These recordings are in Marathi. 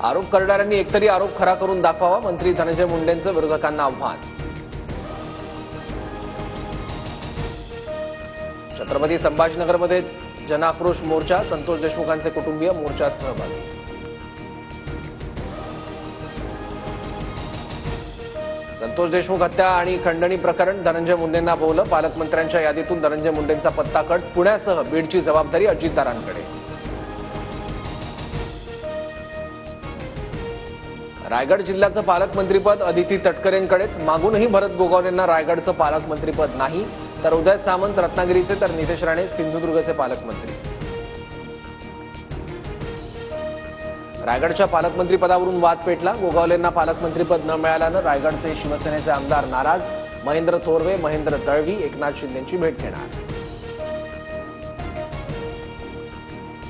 आरोप करणाऱ्यांनी एकतरी आरोप खरा करून दाखवावा, मंत्री धनंजय मुंडेंचं विरोधकांना आव्हान. छत्रपती संभाजीनगरमध्ये जनाक्रोश मोर्चा, संतोष देशमुखांचे कुटुंबीय मोर्चात सहभागी. संतोष देशमुख हत्या आणि खंडणी प्रकरण धनंजय मुंडेंना भोवलं, पालकमंत्र्यांच्या यादीतून धनंजय मुंडेंचा पत्ता कट, पुण्यासह बीडची जबाबदारी अजितदारांकडे. रायगड जिल्ह्याचं पालकमंत्रीपद अदिती तटकरेंकडेच, मागूनही भरत गोगावलेंना रायगडचं पालकमंत्रीपद नाही, तर उदय सामंत रत्नागिरीचे तर नितेश राणे सिंधुदुर्गचे पालकमंत्री. रायगडच्या पालकमंत्रीपदावरून वाद पेटला, गोगावलेंना पालकमंत्रीपद न मिळाल्यानं रायगडचे शिवसेनेचे आमदार नाराज, महेंद्र थोरवे, महेंद्र दळवी एकनाथ शिंदेंची भेट घेणार.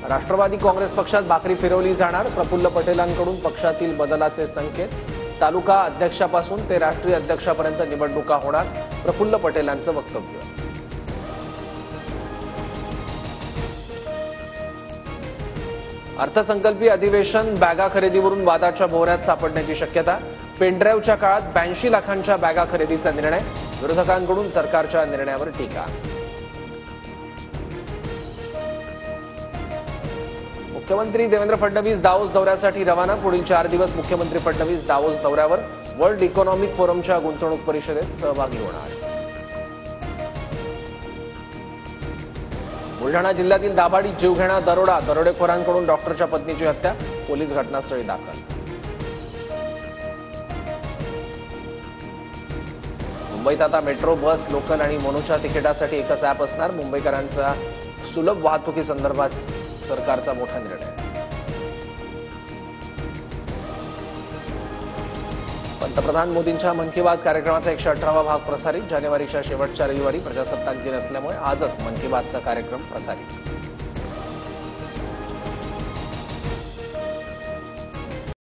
राष्ट्रवादी काँग्रेस पक्षात भाकरी फिरवली जाणार, प्रफुल्ल पटेलांकडून पक्षातील बदलाचे संकेत, तालुका अध्यक्षापासून ते राष्ट्रीय अध्यक्षापर्यंत निवडणुका होणार, प्रफुल्ल पटेलांचं वक्तव्य. अर्थसंकल्पीय अधिवेशन बॅगा खरेदीवरून वादाच्या भोवऱ्यात सापडण्याची शक्यता, पेनड्राईव्हच्या काळात 82 लाखांच्या बॅगा खरेदीचा निर्णय, विरोधकांकडून सरकारच्या निर्णयावर टीका. मुख्यमंत्री देवेंद्र फडणवीस दावोस दौऱ्यासाठी रवाना, पुढील 4 दिवस मुख्यमंत्री फडणवीस दावोस दौऱ्यावर, वर्ल्ड इकॉनॉमिक फोरमच्या गुंतवणूक परिषदेत सहभागी होणार. बुलढाणा जिल्ह्यातील दाभाडीत जीवघेणा दरोडा, दरोडेखोरांकडून डॉक्टरच्या पत्नीची हत्या, पोलीस घटनास्थळी दाखल. मुंबईत आता मेट्रो, बस, लोकल आणि मोनोच्या तिकिटासाठी एकच ॲप असणार, मुंबईकरांचा सुलभ वाहतुकीसंदर्भात सरकारचा मोठा निर्णय. पंतप्रधान मोदींच्या मन की बात कार्यक्रमाचा 118वा भाग प्रसारित, जानेवारीच्या शेवटच्या रविवारी प्रजासत्ताक दिन असल्यामुळे आजच मन की बातचा कार्यक्रम प्रसारित.